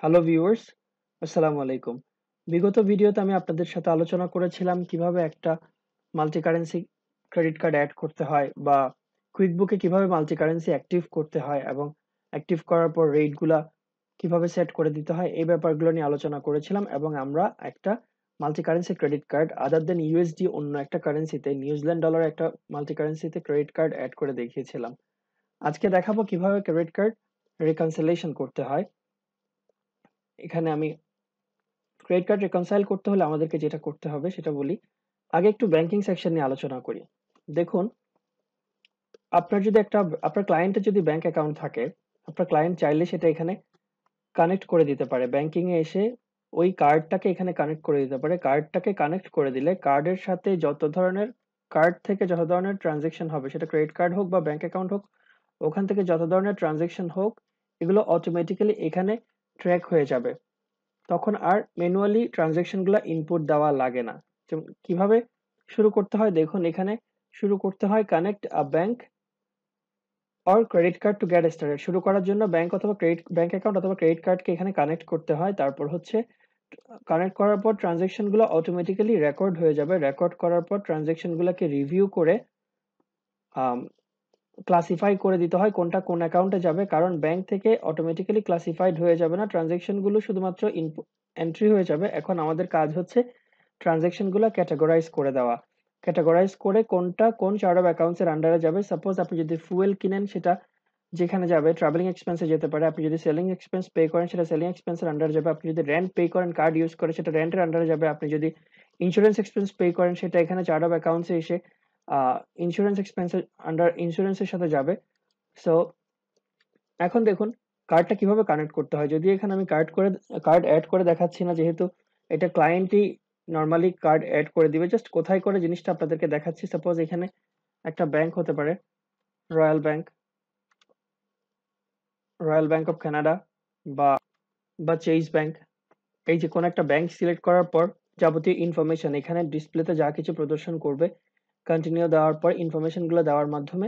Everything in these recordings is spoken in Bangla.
হ্যালো ভিউয়ার্স, আসসালামু আলাইকুম। বিগত ভিডিওতে আমি আপনাদের সাথে আলোচনা করেছিলাম কিভাবে একটা multi currency credit card add করতে হয় বা কুইকবুকে কিভাবে মাল্টি কারেন্সি অ্যাক্টিভ করতে হয় এবং অ্যাক্টিভ করার পর রেটগুলা কিভাবে সেট করে দিতে হয় এই ব্যাপারগুলো নিয়ে আলোচনা করেছিলাম এবং আমরা একটা মাল্টি কারেন্সি ক্রেডিট কার্ড আদার দেন ইউএসডি অন্য একটা কারেন্সিতে নিউজিল্যান্ড ডলার একটা মাল্টি কারেন্সিতে ক্রেডিট কার্ড অ্যাড করে দেখিয়েছিলাম। আজকে দেখাবো কিভাবে ক্রেডিট কার্ড রিকনসিলেশন করতে হয়। এখানে আমি ক্রেডিট কার্ড রিকনসাইল করতে হলে আমাদেরকে যেটা করতে হবে সেটা বলি। আগে একটু ব্যাংকিং সেকশন নিয়ে আলোচনা করি। দেখুন, আপনার ক্লায়েন্টের যদি ব্যাংক অ্যাকাউন্ট থাকে, আপনার ক্লায়েন্ট চাইলে সেটা এখানে কানেক্ট করে দিতে পারে। ব্যাংকিং এ এসে ওই কার্ডটাকে এখানে কানেক্ট করে দিতে পারে। কার্ডটাকে কানেক্ট করে দিলে কার্ডের সাথে কার্ড থেকে যত ধরনের ট্রানজাকশন হবে, সেটা ক্রেডিট কার্ড হোক বা ব্যাংক অ্যাকাউন্ট হোক, ওখান থেকে যত ধরনের ট্রানজাকশন হোক, এগুলো অটোমেটিক্যালি এখানে ট্র্যাক হয়ে যাবে। তখন আর ম্যানুয়ালি ট্রানজাকশন গুলা ইনপুট দেওয়া লাগে না। কিভাবে শুরু করতে হয় দেখুন, এখানে শুরু করতে হয় connect a bank or credit card to get started. শুরু করার জন্য ব্যাংক অ্যাকাউন্ট অথবা ক্রেডিট কার্ডকে এখানে কানেক্ট করতে হয়। তারপর হচ্ছে কানেক্ট করার পর ট্রানজাকশন গুলো অটোমেটিক্যালি রেকর্ড হয়ে যাবে। রেকর্ড করার পর ট্রানজাকশন গুলোকে রিভিউ করে ক্লাসিফাই করে দিতে হয় কোনটা কোন অ্যাকাউন্টে যাবে, কারণ ব্যাংক থেকে অটোমেটিক্যালি ক্লাসিফাইড হয়ে যাবে না, ট্রানজাকশন গুলো শুধুমাত্র এন্ট্রি হয়ে যাবে। এখন আমাদের কাজ হচ্ছে ট্রানজাকশন গুলো ক্যাটাগরাইজ করে দেওয়া। ক্যাটাগরাইজ করে কোনটা কোন চার্ট অফ অ্যাকাউন্টস এর আন্ডারে যাবে। সাপোজ আপনি যদি ফুয়েল কিনেন, সেটা যেখানে যাবে ট্রাভেলিং এক্সপেন্সে যেতে পারে। আপনি যদি সেলিং এক্সপেন্স পে করেন, সেটা সেলিং এক্সপেন্সের আন্ডারে যাবে। আপনি যদি রেন্ট পে করেন কার্ড ইউজ করে, সেটা রেন্টের আন্ডারে যাবে। আপনি যদি ইন্স্যুরেন্স এক্সপেন্স পে করেন, সেটা এখানে চার্ট অফ অ্যাকাউন্টসে এসে ইন্স্যুরেন্স এক্সপেন্সের আন্ডার ইন্স্যুরেন্সের সাথে যাবে। সো এখন দেখুন কার্ডটা কিভাবে কানেক্ট করতে হয়। যদি এখানে আমি কার্ড অ্যাড করে দেখাচ্ছি না, যেহেতু এটা ক্লায়েন্টই নরমালি কার্ড অ্যাড করে দিবে। জাস্ট কোথায় করে জিনিসটা আপনাদেরকে দেখাচ্ছি। সাপোজ এখানে একটা ব্যাংক হতে পারে, royal bank, royal bank of Canada বা বা চেজ ব্যাংক। এই যে কোনো একটা ব্যাংক সিলেক্ট করার পর যাবতীয় ইনফরমেশন এখানে ডিসপ্লেতে যা কিছু প্রদর্শন করবে, কন্টিনিউ দেওয়ার পর ইনফরমেশন গুলো দেওয়ার মাধ্যমে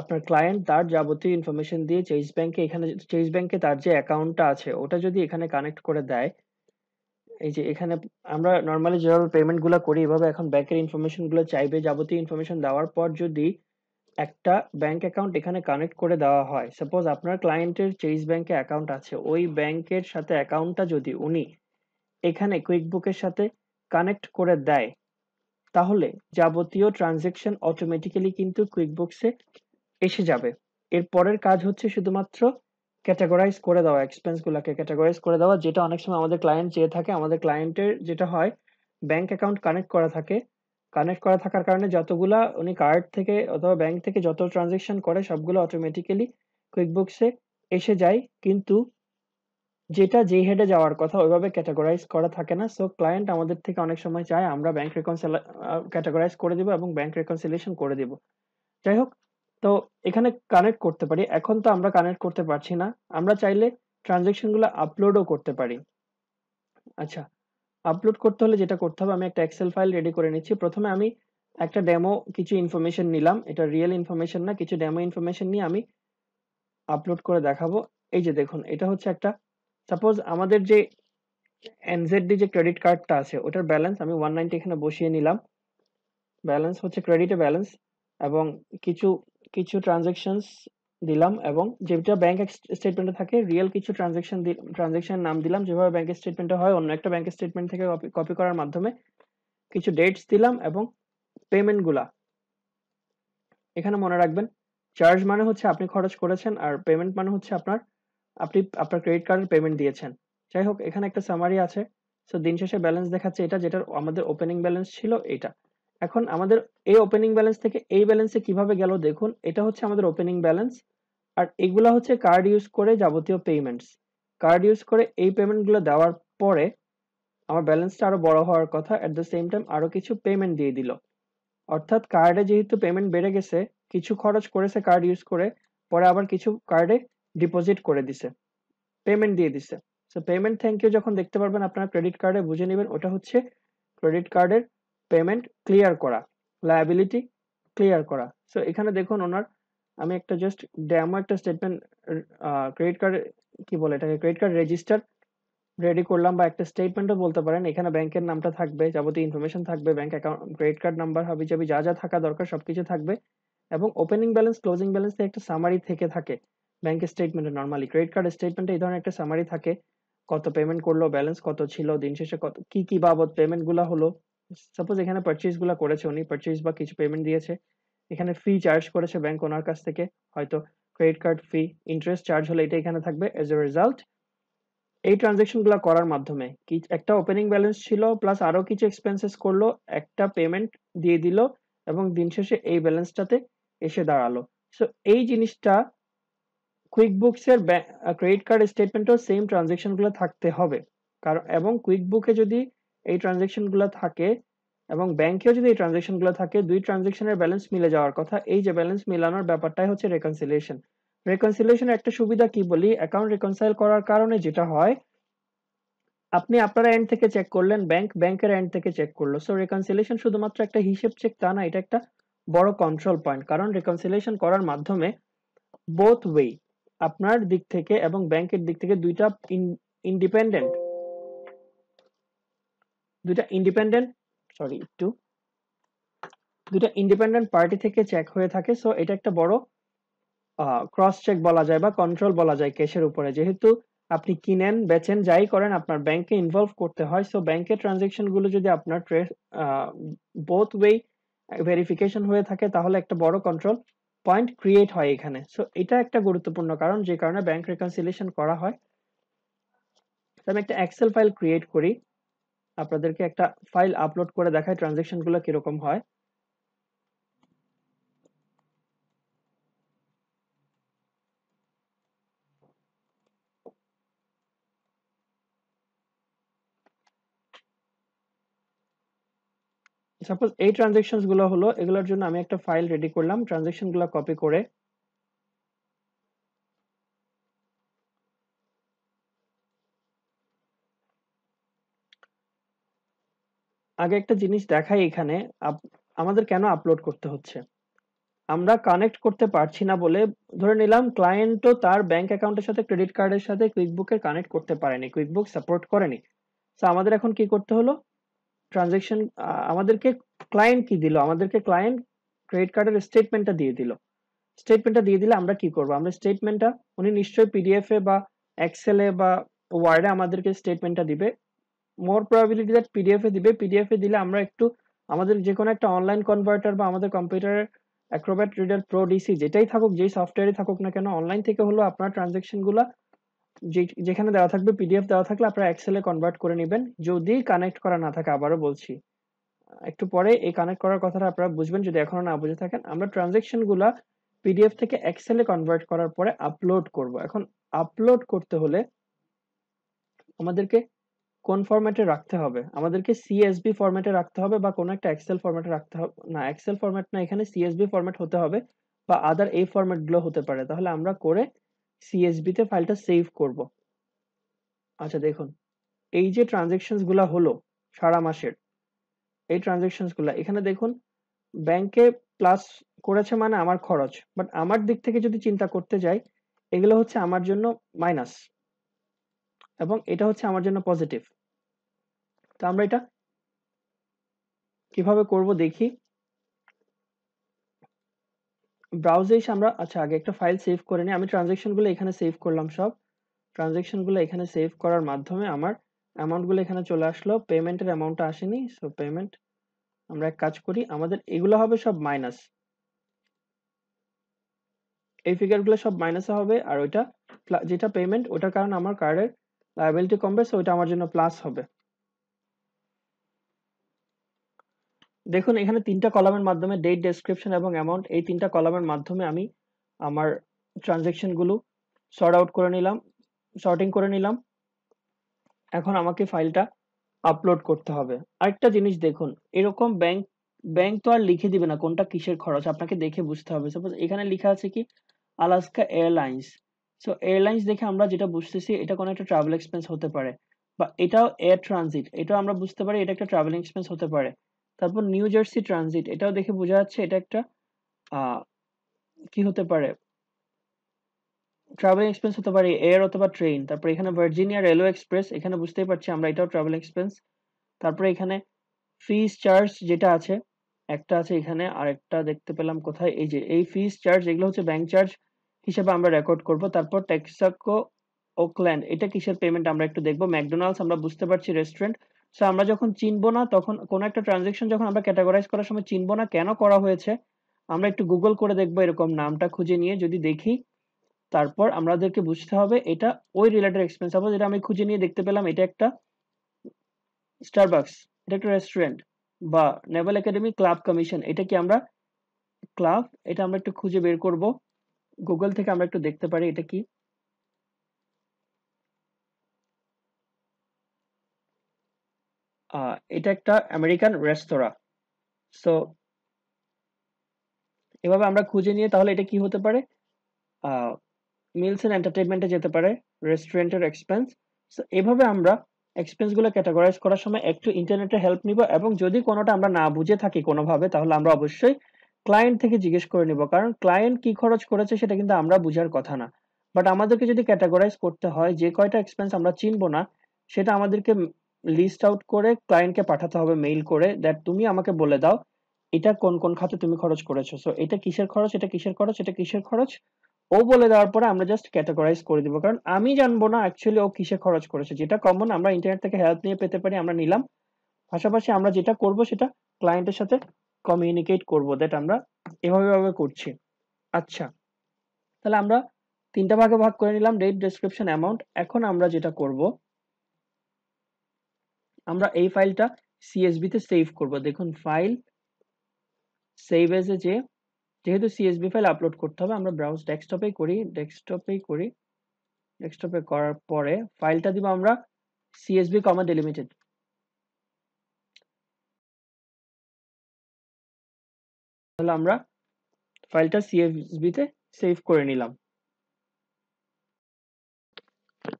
আপনার ক্লায়েন্ট তার যাবতীয় ইনফরমেশন দিয়ে চেজ ব্যাংকে তার যে অ্যাকাউন্টটা আছে ওটা যদি এখানে কানেক্ট করে দেয়, এই যে এখানে আমরা নরমালি যেভাবে পেমেন্ট গুলো করি এভাবে এখন ব্যাংকের ইনফরমেশন গুলো চাইবে। যাবতীয় ইনফরমেশন দেওয়ার পর যদি একটা ব্যাংক অ্যাকাউন্ট এখানে কানেক্ট করে দেওয়া হয়, সাপোজ আপনার ক্লায়েন্টের চেজ ব্যাংকে অ্যাকাউন্ট আছে, ওই ব্যাংকের সাথে অ্যাকাউন্টটা যদি উনি এখানে কুইকবুকের সাথে কানেক্ট করে দেয়, তাহলে যাবতীয় ট্রানজেকশন অটোমেটিক্যালি কিন্তু কুইকবুকসে এসে যাবে। এর পরের কাজ হচ্ছে শুধুমাত্র ক্যাটাগরাইজ করে দেওয়া, এক্সপেন্স গুলাকে ক্যাটাগরাইজ করে দেওয়া, যেটা অনেক সময় আমাদের ক্লায়েন্ট চেয়ে থাকে। আমাদের ক্লায়েন্টের যেটা হয়, ব্যাংক অ্যাকাউন্ট কানেক্ট করা থাকে, কানেক্ট করা থাকার কারণে যতগুলা উনি কার্ড থেকে অথবা ব্যাংক থেকে যত ট্রানজেকশন করে সবগুলো অটোমেটিক্যালি কুইকবুকসে এসে যায়, কিন্তু যেটা যেই হেডে যাওয়ার কথা ওইভাবে ক্যাটাগরাইজ করা থাকে না। সো ক্লায়েন্ট আমাদের থেকে অনেক সময় চায় আমরা ব্যাংক ক্যাটাগরাইজ করে দিব এবং ব্যাংক রেকনসিলিয়েশন করে দিব। যাই হোক, তো এখানে কানেক্ট করতে পারি। এখন তো আমরা কানেক্ট করতে পারছি না, আমরা চাইলে ট্রানজেকশন গুলো আপলোডও করতে পারি। আচ্ছা, আপলোড করতে হলে যেটা করতে হবে, আমি একটা এক্সেল ফাইল রেডি করে নিচ্ছি। প্রথমে আমি একটা ডেমো কিছু ইনফরমেশন নিলাম, এটা রিয়েল ইনফরমেশন না, কিছু ডেমো ইনফরমেশন নিয়ে আমি আপলোড করে দেখাবো। এই যে দেখুন, এটা হচ্ছে একটা, সাপোজ আমাদের যে এনজেডডি যে ক্রেডিট কার্ডটা আছে ওটার ব্যালেন্স আমি 190 এখানে বসিয়ে নিলাম। ব্যালেন্স হচ্ছে ক্রেডিটে ব্যালেন্স, এবং কিছু কিছু ট্রানজেকশনস দিলাম, এবং যেটা ব্যাংক স্টেটমেন্টে থাকে রিয়েল কিছু ট্রানজেকশন নাম দিলাম, যেভাবে ব্যাংক স্টেটমেন্টে হয় অন্য একটা ব্যাংক স্টেটমেন্ট থেকে কপি করার মাধ্যমে কিছু ডেটস দিলাম। এবং পেমেন্ট গুলা এখানে মনে রাখবেন, চার্জ মানে হচ্ছে আপনি খরচ করেছেন, আর পেমেন্ট মানে হচ্ছে আপনি আপনার ক্রেডিট কার্ডের পেমেন্ট দিয়েছেন। যাই হোক, এখানে একটা সামারি আছে। সো দিন শেষে ব্যালেন্স দেখাচ্ছে এটা, যেটার আমাদের ওপেনিং ব্যালেন্স ছিল এটা। এখন আমাদের এই ওপেনিং ব্যালেন্স থেকে এই ব্যালেন্সে কিভাবে গেল দেখুন, এটা হচ্ছে আমাদের ওপেনিং ব্যালেন্স, আর এগুলা হচ্ছে কার্ড ইউজ করে যাবতীয় পেমেন্টস। কার্ড ইউজ করে এই পেমেন্ট গুলো দেওয়ার পরে আমার ব্যালেন্সটা আরো বড় হওয়ার কথা, এট দ্য সেম টাইম আরো কিছু পেমেন্ট দিয়ে দিল। অর্থাৎ কার্ডে যেহেতু পেমেন্ট বেড়ে গেছে, কিছু খরচ করেছে কার্ড ইউজ করে, পরে আবার কিছু কার্ডে ডিপোজিট করে দিছে, পেমেন্ট দিয়ে দিছে। সো পেমেন্ট থ্যাংক ইউ যখন দেখতে পারবেন আপনার ক্রেডিট কার্ডে, বুঝে নেবেন ওটা হচ্ছে ক্রেডিট কার্ডের পেমেন্ট ক্লিয়ার করা, লায়াবিলিটি ক্লিয়ার করা। সো এখানে দেখুন ওনার আমি একটা জাস্ট ডেমো একটা স্টেটমেন্ট ক্রেডিট কার্ড কি বলে এটাকে ক্রেডিট কার্ড রেজিস্টার রেডি করলাম বা একটা স্টেটমেন্টও বলতে পারেন। এখানে ব্যাংকের নামটা থাকবে, যাবতীয় ইনফরমেশন থাকবে, bank account, credit card number, হাবিজাবি যা যা থাকা দরকার সবকিছু থাকবে এবং ওপেনিং ব্যালেন্স, ক্লোজিং ব্যালেন্স একটা সামারি থেকে থাকে ব্যাংকের স্টেটমেন্টে। নরমালি ক্রেডিট কার্ড স্টেটমেন্টে এই ধরনের একটা সামারি থাকে, কত পেমেন্ট করলো, ব্যালেন্স কত ছিল, দিন শেষে কত কি কি বাবদ পেমেন্ট গুলা হলো। সাপোজ এখানে পারচেজ গুলা করেছে উনি, পারচেজ বা কিছু পেমেন্ট দিয়েছে, এখানে ফি চার্জ করেছে ব্যাংক ওনার কাছ থেকে, হয়তো ক্রেডিট কার্ড ফি, ইন্টারেস্ট চার্জ হলে এটা এখানে থাকবে। এজ এ রেজাল্ট এই ট্রানজেকশন গুলা করার মাধ্যমে কি একটা ওপেনিং ব্যালেন্স ছিল প্লাস আরো কিছু এক্সপেন্সেস করলো, একটা পেমেন্ট দিয়ে দিল এবং দিন শেষে এই ব্যালেন্সটাতে এসে দাঁড়ালো। সো এই জিনিসটা কুইকবুকস এর ক্রেডিট কার্ড স্টেটমেন্টেও সেম ট্রানজেকশন গুলো থাকতে হবে। কারণ এবং কুইকবুকে যদি এই ট্রানজেকশন গুলো থাকে এবং ব্যাংকেও যদি এই ট্রানজেকশন গুলো থাকে, দুই ট্রানজেকশনের ব্যালেন্স মিলে যাওয়ার কথা। এই যে ব্যালেন্স মিলানোর ব্যাপারটাই হচ্ছে রেকনসিলিয়েশন। রেকনসিলিয়েশনের একটা সুবিধা কি বলি, অ্যাকাউন্ট রিকনসাইল করার কারণে যেটা হয়, আপনি আপনার এন্ড থেকে চেক করলেন, ব্যাংক ব্যাংকের এন্ড থেকে চেক করলো। সো রেকনসিলিয়েশন শুধুমাত্র একটা হিসেব চেক তা না, এটা একটা বড় কন্ট্রোল পয়েন্ট। কারণ রেকনসিলিয়েশন করার মাধ্যমে বোথ ওয়ে, আপনার দিক থেকে এবং ব্যাংকের দিক থেকে ইন্ডিপেন্ডেন্ট দুইটা ইন্ডিপেন্ডেন্ট সরি একটু দুইটা ইন্ডিপেন্ডেন্ট পার্টি থেকে চেক হয়ে থাকে। সো এটা একটা বড় ক্রস চেক বলা যায় বা কন্ট্রোল বলা যায় ক্যাশের উপরে। যেহেতু আপনি কিনেন বেচেন যাই করেন আপনার ব্যাংকে ইনভলভ করতে হয়। সো ব্যাংকের ট্রানজেকশন গুলো যদি আপনার বোথ ওয়ে ভেরিফিকেশন হয়ে থাকে তাহলে একটা বড় কন্ট্রোল পয়েন্ট ক্রিয়েট হয় এখানে। সো এটা একটা গুরুত্বপূর্ণ কারণ যে কারণে ব্যাংক রেকনসিলিয়েশন করা হয়। আমি একটা এক্সেল ফাইল ক্রিয়েট করি, আপনাদেরকে একটা ফাইল আপলোড করে দেখাই ট্রানজেকশন গুলো কিরকম হয়। সাপোজ এই ট্রানজেকশন গুলো হলো, এগুলোর জন্য আমি একটা ফাইল রেডি করলাম, ট্রানজেকশন গুলো কপি করে আগে একটা জিনিস দেখাই এখানে। আমাদের কেন আপলোড করতে হচ্ছে, আমরা কানেক্ট করতে পারছি না বলে ধরে নিলাম ক্লায়েন্টও তার ব্যাংক অ্যাকাউন্টের সাথে ক্রেডিট কার্ডের সাথে কুইকবুকের কানেক্ট করতে পারেনি, কুইকবুক সাপোর্ট করেনি। তো আমাদের এখন কি করতে হলো, ট্রানজেকশন আমাদেরকে ক্লায়েন্ট কি দিল, আমাদেরকে ক্লায়েন্ট ক্রেডিট কার্ডের স্টেটমেন্টটা দিয়ে দিল। স্টেটমেন্টটা দিয়ে দিলে আমরা কি করব, আমরা স্টেটমেন্টটা উনি নিশ্চয়ই পিডিএফ এ বা এক্সেলে বা ওয়ার্ডে আমাদেরকে স্টেটমেন্টটা দিবে। মোর প্রবাবিলিটি দ্যাট পিডিএফ এ দিবে। পিডিএফ এ দিলে আমরা একটু আমাদের যে কোনো একটা অনলাইন কনভার্টার বা আমাদের কম্পিউটারের অ্যাক্রোব্যাট রিডার প্রো ডিসি যেটাই থাকুক, যেই সফটওয়্যারই থাকুক না কেন, অনলাইন থেকে হলো আপনার ট্রানজেকশন গুলা যেখানে দেওয়া থাকবে, পিডিএফ দেওয়া থাকলে আপনারা এক্সেলে কনভার্ট করে নেবেন, যদি কানেক্ট করা না থাকে। আবারও বলছি, একটু পরে এই কানেক্ট করার কথাটা আপনারা বুঝবেন যদি এখনো না বুঝে থাকেন। আমরা ট্রানজেকশন গুলা পিডিএফ থেকে এক্সেলে কনভার্ট করার পরে আপলোড করব। এখন আপলোড করতে হলে আমাদেরকে কোন ফরম্যাটে রাখতে হবে, আমাদেরকে সিএসভি ফরম্যাটে রাখতে হবে বা কোনো একটা এক্সেল ফরম্যাটে রাখতে হবে। না, এক্সেল ফরম্যাট না, এখানে সিএসভি ফরম্যাট হতে হবে বা আদার এই ফরম্যাট গুলো হতে পারে। তাহলে আমরা করে সিএসভি তে ফাইলটা সেভ করব। আচ্ছা দেখুন, এই যে ট্রানজেকশনস গুলা হলো সারা মাসের, এই ট্রানজেকশনস গুলা এখানে দেখুন, ব্যাংকে প্লাস করেছে মানে আমার খরচ, বাট আমার দিক থেকে যদি চিন্তা করতে যাই, এগুলো হচ্ছে আমার জন্য মাইনাস এবং এটা হচ্ছে আমার জন্য পজিটিভ। তো আমরা এটা কিভাবে করব দেখি। ব্রাউজে এসে আমরা আচ্ছা আগে একটা ফাইল সেভ করে নিই। আমি ট্রানজেকশন গুলো এখানে সেভ করলাম সব। ট্রানজেকশন গুলো এখানে সেভ করার মাধ্যমে আমার অ্যামাউন্ট গুলো এখানে চলে আসলো, পেমেন্টের অ্যামাউন্টটা আসেনি। সো পেমেন্ট, আমরা এক কাজ করি, আমাদের এগুলো হবে সব মাইনাস, এই ফিগার গুলো সব মাইনাসে হবে আর ওইটা যেটা পেমেন্ট ওটার কারণে আমার কার্ডের লায়াবিলিটি কমবে, সো ওইটা আমার জন্য প্লাস হবে। দেখুন এখানে তিনটা কলামের মাধ্যমে ডেট, ডেসক্রিপশন এবং অ্যামাউন্ট, এই তিনটা কলামের মাধ্যমে আমি আমার ট্রানজেকশন গুলো সর্ট আউট করে নিলাম, সর্টিং করে নিলাম। এখন আমাকে ফাইলটা আপলোড করতে হবে। আরেকটা জিনিস দেখুন, এরকম ব্যাংক ব্যাংক তো আর লিখে দিবে না কোনটা কিসের খরচ, আপনাকে দেখে বুঝতে হবে। সাপোজ এখানে লেখা আছে কি আলাস্কা এয়ারলাইন্স। সো এয়ারলাইন্স দেখে আমরা যেটা বুঝতেছি এটা কোনো একটা ট্রাভেল এক্সপেন্স হতে পারে, বা এটাও এয়ার ট্রানজিট, এটাও আমরা বুঝতে পারি এটা একটা ট্রাভেলিং এক্সপেন্স হতে পারে। তারপর নিউ জার্সি ট্রানজিট, এটাও দেখে বোঝা যাচ্ছে এটা একটা কি হতে পারে, ট্রাভেলিং এক্সপেন্স হতে পারে এয়ার অথবা ট্রেন। তারপর এখানে ভার্জিনিয়া রেলওয়ে এক্সপ্রেস, এখানে বুঝতেই পারছি আমরা এটাও ট্রাভেল এক্সপেন্স। তারপরে এখানে ফিস চার্জ যেটা আছে, একটা আছে এখানে, আর একটা দেখতে পেলাম কোথায়, এই যে এই ফিস চার্জ, এগুলো হচ্ছে ব্যাংক চার্জ হিসেবে আমরা রেকর্ড করব। তারপর টেক্সাকো ওকল্যান্ড, এটা কিসের পেমেন্ট আমরা একটু দেখবো। ম্যাকডোনাল্ডস আমরা বুঝতে পারছি রেস্টুরেন্ট। সো আমরা যখন চিনবো না, তখন কোনো একটা ট্রানজেকশন যখন আমরা ক্যাটাগরাইজ করার সময় চিনবো না কেন করা হয়েছে, আমরা একটু গুগল করে দেখবো, এরকম নামটা খুঁজে নিয়ে যদি দেখি, তারপর আমাদেরকে বুঝতে হবে এটা ওই রিলেটেড এক্সপেন্স। সাপোজ এটা আমি খুঁজে নিয়ে দেখতে পেলাম এটা একটা স্টারবাকস, এটা একটা রেস্টুরেন্ট, বা নেভাল একাডেমি ক্লাব কমিশন, এটা কি আমরা ক্লাব, এটা আমরা একটু খুঁজে বের করব গুগল থেকে, আমরা একটু দেখতে পারি এটা কি। এটা একটা আমেরিকান রেস্তোরাঁ। সো এভাবে আমরা খুঁজে নিয়ে তাহলে এটা কি হতে পারে, মিলস এন্ড এন্টারটেইনমেন্টে যেতে পারে, রেস্টুরেন্টের এক্সপেন্স। সো এভাবে আমরা এক্সপেন্স গুলো ক্যাটাগরাইজ করার সময় একটু ইন্টারনেটের হেল্প নিব, এবং যদি কোনোটা আমরা না বুঝে থাকি কোনোভাবে, তাহলে আমরা অবশ্যই ক্লায়েন্ট থেকে জিজ্ঞেস করে নিব, কারণ ক্লায়েন্ট কি খরচ করেছে সেটা কিন্তু আমরা বুঝার কথা না। বাট আমাদেরকে যদি ক্যাটাগরাইজ করতে হয়, যে কয়টা এক্সপেন্স আমরা চিনবো না, সেটা আমাদেরকে লিস্ট আউট করে ক্লায়েন্টকে পাঠাতে হবে মেইল করে, দ্যাট তুমি আমাকে বলে দাও এটা কোন কোন খাতে তুমি খরচ করেছো। সো এটা কিসের খরচ, এটা কিসের খরচ, এটা কিসের খরচ, ও বলে দেওয়ার পরে আমরা জাস্ট ক্যাটাগরাইজ করে দিব, কারণ আমি জানবো না অ্যাকচুয়ালি ও কিসে খরচ করেছে। যেটা কমন আমরা ইন্টারনেট থেকে হেল্প নিয়ে পেতে পারি, আমরা নিলাম। পাশাপাশি আমরা যেটা করব সেটা ক্লায়েন্টের সাথে কমিউনিকেট করব, দ্যাট আমরা এভাবে এভাবে করছি। আচ্ছা, তাহলে আমরা তিনটা ভাগে ভাগ করে নিলাম, রেট, ডেসক্রিপশন, অ্যামাউন্ট। এখন আমরা যেটা করব, আমরা এই ফাইলটা সিএসবি তে সেভ করব। দেখুন ফাইল সেভ এজ এ, যেহেতু সিএসবি ফাইল আপলোড করতে হবে, আমরা ব্রাউজ ডেস্কটপেই করি, ডেস্কটপে করার পরে ফাইলটা দিব আমরা CSV কমা delimited। তাহলে আমরা ফাইলটা CSV তে সেভ করে নিলাম।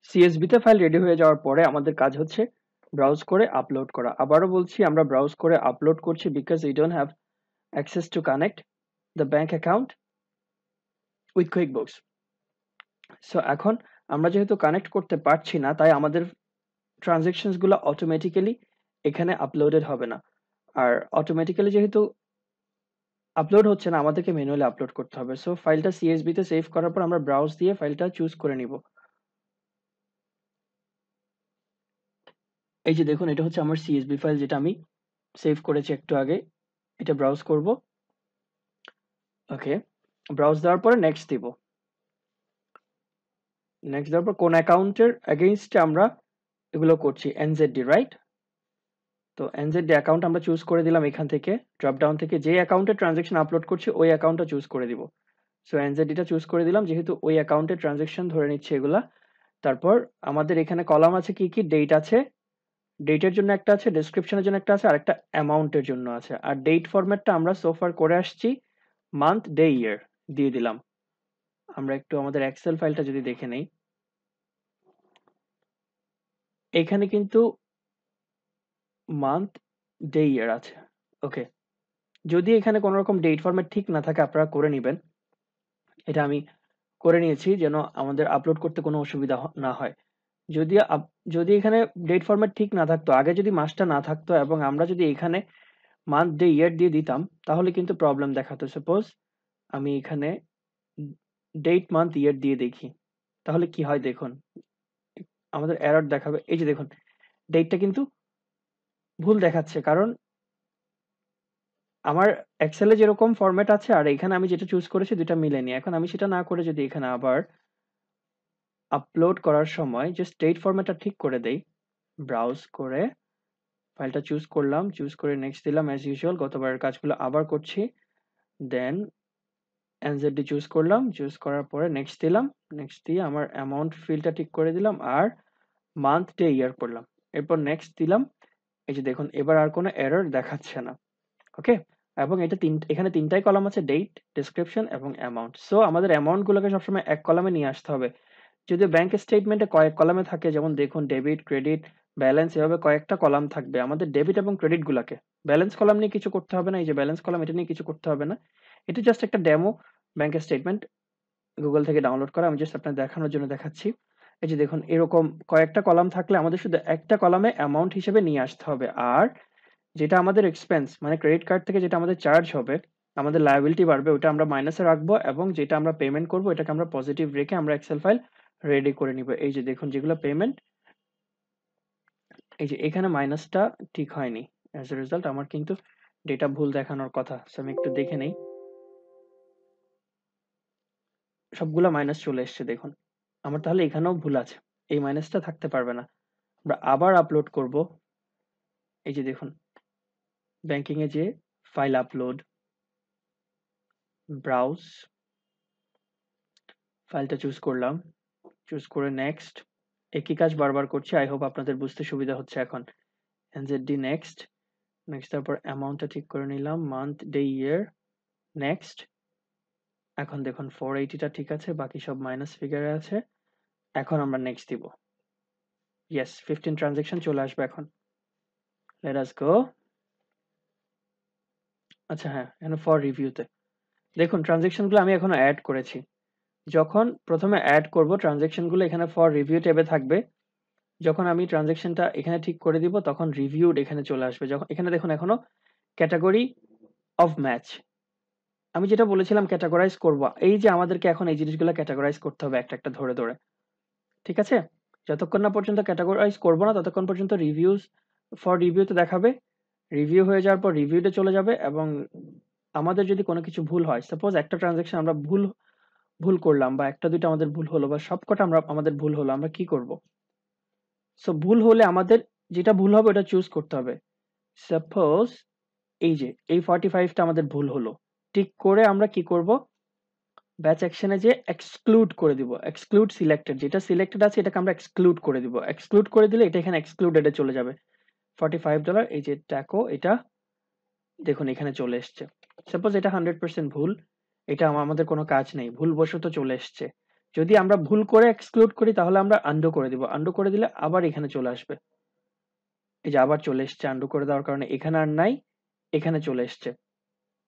CSV তে ফাইল রেডি হয়ে যাওয়ার পরে আমাদের কাজ হচ্ছে ব্রাউজ করে আপলোড করা। আবারও বলছি, আমরা ব্রাউজ করে আপলোড করছি because we don't have access to connect the bank account with QuickBooks। So এখন আমরা যেহেতু কানেক্ট করতে পারছি না, তাই আমাদের ট্রানজেকশনস গুলো অটোমেটিক্যালি এখানে আপলোডেড হবে না। আর অটোমেটিক্যালি যেহেতু আপলোড হচ্ছে না, আমাদেরকে ম্যানুয়ালি আপলোড করতে হবে। সো ফাইলটা CSV তে সেভ করার পর আমরা ব্রাউজ দিয়ে ফাইলটা চুজ করে নিব। এই যে দেখুন, এটা হচ্ছে আমার CSV ফাইল যেটা আমি সেভ করেছি একটু আগে। এটা ব্রাউজ করব। ওকে, ব্রাউজ দেওয়ার পরে নেক্সট দিব। নেক্সট দেওয়ার পর কোন অ্যাকাউন্টের এগেইনস্টে আমরা এগুলো করছি, NZD, রাইট? তো NZD অ্যাকাউন্ট আমরা চুজ করে দিলাম এখান থেকে, ড্রপ ডাউন থেকে যে অ্যাকাউন্টে ট্রানজাকশন আপলোড করছি ওই অ্যাকাউন্টটা চুজ করে দিব। সো NZD টা চুজ করে দিলাম, যেহেতু ওই অ্যাকাউন্টের ট্রানজাকশন ধরে নিচ্ছে এগুলা। তারপর আমাদের এখানে কলাম আছে কি কি, ডেট আছে, ডেটের জন্য একটা আছে, ডেসক্রিপশনের জন্য একটা আছে, আর একটা অ্যামাউন্টের জন্য আছে। আর ডেট ফরম্যাটটা আমরা সোফার করে আসছি মান্থ, ডে, ইয়ার দিয়ে দিলাম। আমরা একটু আমাদের এক্সেল ফাইলটা যদি দেখে নেই, এখানে কিন্তু মান্থ, ডে, ইয়ার আছে। ওকে, যদি এখানে কোনো রকম ডেট ফরম্যাট ঠিক না থাকে আপনারা করে নেবেন। এটা আমি করে নিয়েছি যেন আমাদের আপলোড করতে কোনো অসুবিধা না হয়। যদি যদি এখানে ডেট ফরম্যাট ঠিক না থাকতো, আগে যদি মাসটা না থাকতো এবং আমরা যদি এখানে মান্থ, ডে, ইয়ার দিয়ে দিতাম, তাহলে কিন্তু প্রবলেম দেখাতো। সাপোজ আমি এখানে ডেট, মান্থ, ইয়ার দিয়ে দেখি, তাহলে কি হয় দেখুন, আমাদের এরর দেখাবে। এই যে দেখুন, ডেটটা কিন্তু ভুল দেখাচ্ছে, কারণ আমার এক্সেলে যেরকম ফরম্যাট আছে আর এখানে আমি যেটা চুজ করেছি দুইটা মিলেনি। এখন আমি সেটা না করে যদি এখানে আবার আপলোড করার সময় জাস্ট ডেট ফরম্যাটটা ঠিক করে দেই, ব্রাউজ করে ফাইলটা চুজ করলাম, চুজ করে নেক্সট দিলাম, অ্যাজ ইউজুয়াল গতবারের কাজগুলো আবার করছি, দেন NZD চুজ করলাম, চুজ করার পরে নেক্সট দিলাম, নেক্সট দিয়ে আমার অ্যামাউন্ট ফিল্ডটা ঠিক করে দিলাম, আর মান্থ, ডে, ইয়ার করলাম, এরপর নেক্সট দিলাম। এই যে দেখুন, এবার আর কোনো এরর দেখাচ্ছে না। ওকে, এবং এটা এখানে তিনটাই কলাম আছে, ডেট, ডেসক্রিপশন এবং অ্যামাউন্ট। সো আমাদের অ্যামাউন্ট গুলোকে সবসময় এক কলামে নিয়ে আসতে হবে। যদি ব্যাংক স্টেটমেন্টে কয়েক কলামে থাকে, যেমন দেখুন ডেবিট, ক্রেডিট, ব্যালেন্স, এভাবে কয়েকটা কলাম থাকবে, আমাদের ডেবিট এবং ক্রেডিট গুলাকে ব্যালেন্স কলাম নিয়ে কিছু করতে হবে না। এই যে ব্যালেন্স কলাম, এটা নিয়ে কিছু করতে হবে না, এটা জাস্ট একটা ডেমো, ব্যাংকের স্টেটমেন্ট গুগল থেকে ডাউনলোড করা, আমি জাস্ট আপনাদের দেখানোর জন্য দেখাচ্ছি। এই যে দেখুন এরকম কয়েকটা কলাম থাকলে আমাদের শুধু একটা কলামে অ্যামাউন্ট হিসেবে নিয়ে আসতে হবে, আর যেটা আমাদের এক্সপেন্স মানে ক্রেডিট কার্ড থেকে যেটা আমাদের চার্জ হবে, আমাদের লায়াবিলিটি বাড়বে, ওটা আমরা মাইনাসে রাখবো, এবং যেটা আমরা পেমেন্ট করবো এটাকে আমরা পজিটিভ রেখে আমরা এক্সেল ফাইল রেডি করে নিব। এই যে দেখুন যেগুলো পেমেন্ট, এই যে এখানে মাইনাসটা ঠিক হয়নি, অ্যাজ এ রেজাল্ট আমার কিন্তু ডেটা ভুল দেখানোর কথা। সো আমি একটু দেখে নেই, সবগুলো মাইনাস চলে এসছে দেখুন। আমার তাহলে এখানেও ভুল আছে, এই মাইনাসটা থাকতে পারবে না। আমরা আবার আপলোড করব, এই যে দেখুন ব্যাংকিং এ যে ফাইল আপলোড, ব্রাউজ, ফাইলটা চুজ করলাম, চুজ করে নেক্সট, একই কাজ বারবার করছি, আই হোপ আপনাদের বুঝতে সুবিধা হচ্ছে এখন। এনজেডডি নেক্সট, নেক্সট তারপর অ্যামাউন্টটা ঠিক করে নিলাম, মান্থ, ডে, ইয়ার, নেক্সট। এখন দেখুন 480টা ঠিক আছে, বাকি সব মাইনাস ফিগারে আছে। এখন আমরা নেক্সট দিব, ইয়েস 15 ট্রানজেকশন চলে আসবে এখন। লেট আস গো। আচ্ছা হ্যাঁ, এখানে ফর রিভিউতে দেখুন ট্রানজেকশনগুলো আমি এখনো অ্যাড করেছি। যখন প্রথমে অ্যাড করব ট্রানজেকশনগুলো এখানে ফর রিভিউ ট্যাবে থাকবে, যখন আমি ট্রানজেকশনটা এখানে ঠিক করে দিব তখন রিভিউড এখানে চলে আসবে। যখন এখানে দেখুন এখনো ক্যাটাগরি অফ ম্যাচ, আমি যেটা বলেছিলাম ক্যাটাগরাইজ করব, এই যে আমাদেরকে এখন এই জিনিসগুলো ক্যাটাগরাইজ করতে হবে একটা একটা ধরে ধরে, ঠিক আছে? যতক্ষণ না পর্যন্ত ক্যাটাগরাইজ করব না ততক্ষণ পর্যন্ত রিভিউজ ফর রিভিউতে দেখাবে, রিভিউ হয়ে যাওয়ার পর রিভিউতে চলে যাবে, এবং আমাদের যদি কোনো কিছু ভুল হয়, সাপোজ একটা ট্রানজেকশন আমরা ভুল ভুল করলাম, বা একটা দুইটা আমাদের ভুল হলো, বা সবকটা আমাদের ভুল হলো, আমরা কি করব? সো ভুল হলে আমাদের যেটা ভুল হবে ওটা চুজ করতে হবে। সাপোজ এই যে এই 45টা আমাদের ভুল হলো, ঠিক করে আমরা কি করব, ব্যাচ অ্যাকশনে যে এক্সক্লুড করে দিব, এক্সক্লুড সিলেক্টেড, যেটা সিলেক্টেড আছে এটাকে আমরা এক্সক্লুড করে দিব, এক্সক্লুড করে দিলে এটা এখানে এক্সক্লুডেড এ চলে যাবে। $45, এই যে ট্যাকো, এটা দেখুন এখানে চলে এসছে। সাপোজ এটা 100% ভুল, এটা আমাদের কোনো কাজ নেই, ভুলবশত চলে এসছে। যদি আমরা ভুল করে এক্সক্লুড করি তাহলে আমরা আন্ডু করে দিব, আন্ডু করে দিলে আবার এখানে চলে আসবে। এই যে আবার চলে এসছে, আন্ডু করে দেওয়ার কারণে এখানে আর নাই, এখানে চলে এসছে।